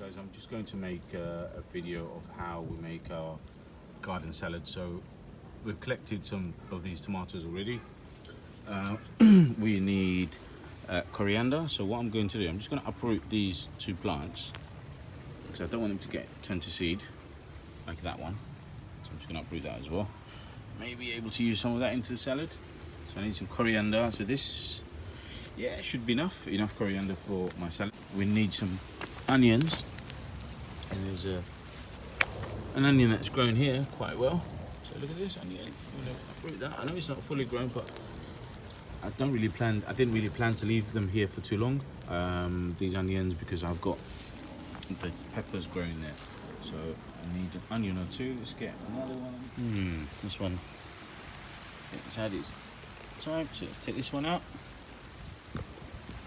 Guys, I'm just going to make a video of how we make our garden salad. So we've collected some of these tomatoes already. We need coriander. So what I'm going to do, I'm just going to uproot these two plants because I don't want them to get turned to seed like that one. So I'm just going to uproot that as well. Maybe able to use some of that into the salad. So I need some coriander. So this, yeah, should be enough coriander for my salad. We need some onions, and there's an onion that's grown here quite well. So look at this onion. I'm going to uproot that. I know it's not fully grown, but I didn't really plan to leave them here for too long. These onions, because I've got the peppers growing there. So I need an onion or two. Let's get another one. This one, it's had its time, so let's take this one out.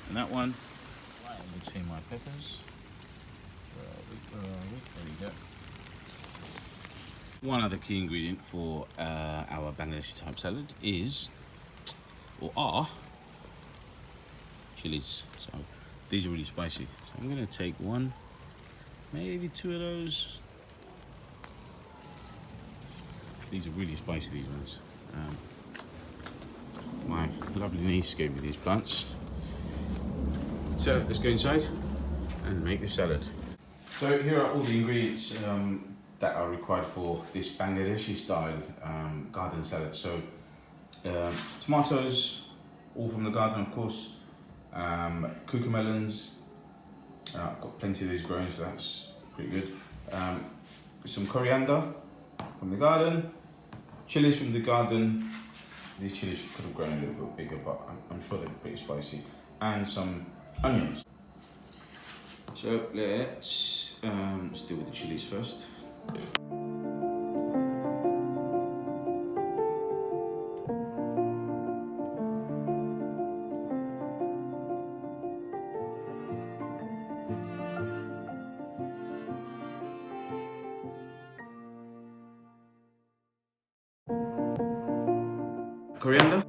And that one, right in between my peppers. Where are we? There we go. One other key ingredient for our Bangladeshi type salad is, or are, chilies. So these are really spicy. So I'm going to take one, maybe two of those. These are really spicy, these ones. My lovely niece gave me these plants. So let's go inside and make the salad. So here are all the ingredients that are required for this Bangladeshi style garden salad. So tomatoes, all from the garden of course, cucamelons, I've got plenty of these growing, so that's pretty good. Some coriander from the garden, chilies from the garden. These chilies could have grown a little bit bigger, but I'm sure they're pretty spicy. And some onions. So let's deal with the chilies first. Coriander.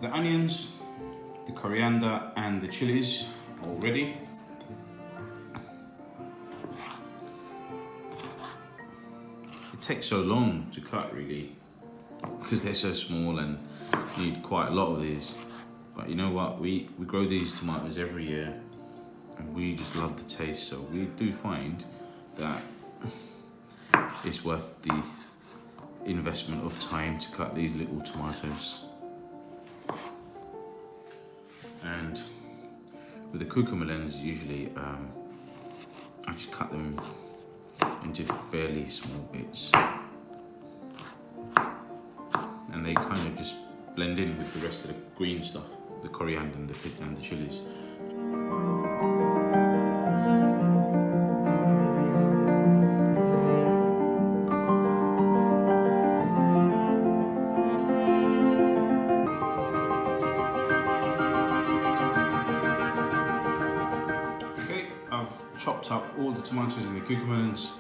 The onions, the coriander and the chilies all ready. It takes so long to cut really because they're so small and you need quite a lot of these. But you know what, we grow these tomatoes every year and we just love the taste, so we do find that it's worth the investment of time to cut these little tomatoes. And with the cucamelons, usually I just cut them into fairly small bits, and they kind of just blend in with the rest of the green stuff, the coriander and the chilies. Chopped up all the tomatoes and the cucamelons,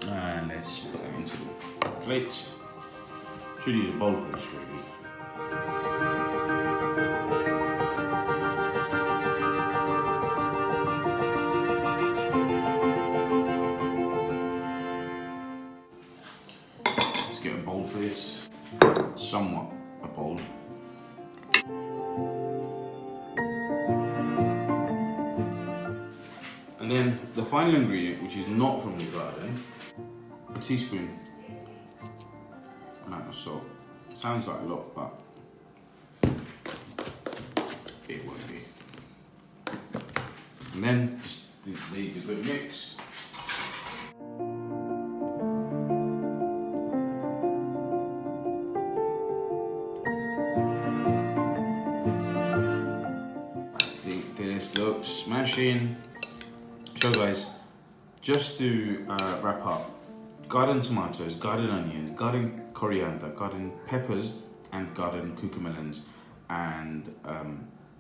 and let's put them into the plates. Should use a bowl for this really. Let's get a bowl for this, somewhat a bowl. And then the final ingredient, which is not from the garden, a teaspoon amount of salt. Sounds like a lot, but it won't be. And then just needs a good mix. seeing. So guys, just to wrap up, garden tomatoes, garden onions, garden coriander, garden peppers, and garden cucamelons, and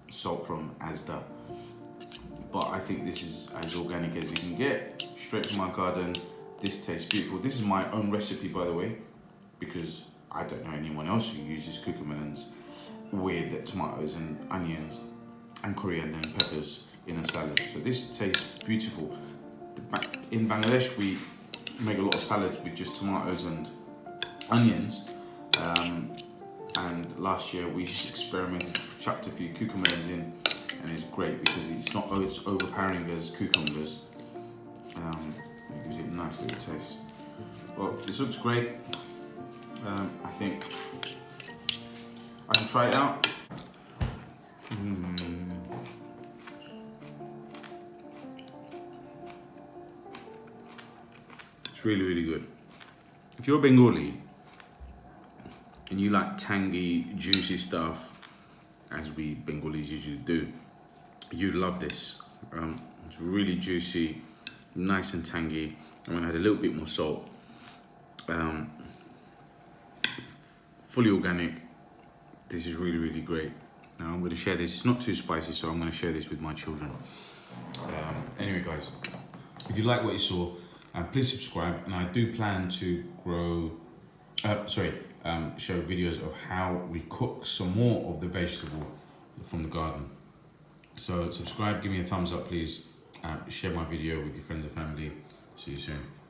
salt from Asda. But I think this is as organic as you can get, straight from my garden. This tastes beautiful. This is my own recipe, by the way, because I don't know anyone else who uses cucamelons with tomatoes and onions and coriander and peppers in a salad. So this tastes beautiful. In Bangladesh, we make a lot of salads with just tomatoes and onions. And last year we just experimented, chucked a few cucamelons in, and it's great because it's not as overpowering as cucumbers. It gives it a nice little taste. Well, this looks great. I think I should try it out. It's really, really good. If you're Bengali and you like tangy, juicy stuff, as we Bengalis usually do, you'd love this. It's really juicy, nice and tangy. I'm gonna add a little bit more salt. Fully organic. This is really, really great. Now I'm gonna share this. It's not too spicy, so I'm gonna share this with my children. Anyway, guys, if you like what you saw, please subscribe. And I do plan to show videos of how we cook some more of the vegetable from the garden. So subscribe, give me a thumbs up, please. Share my video with your friends and family. See you soon.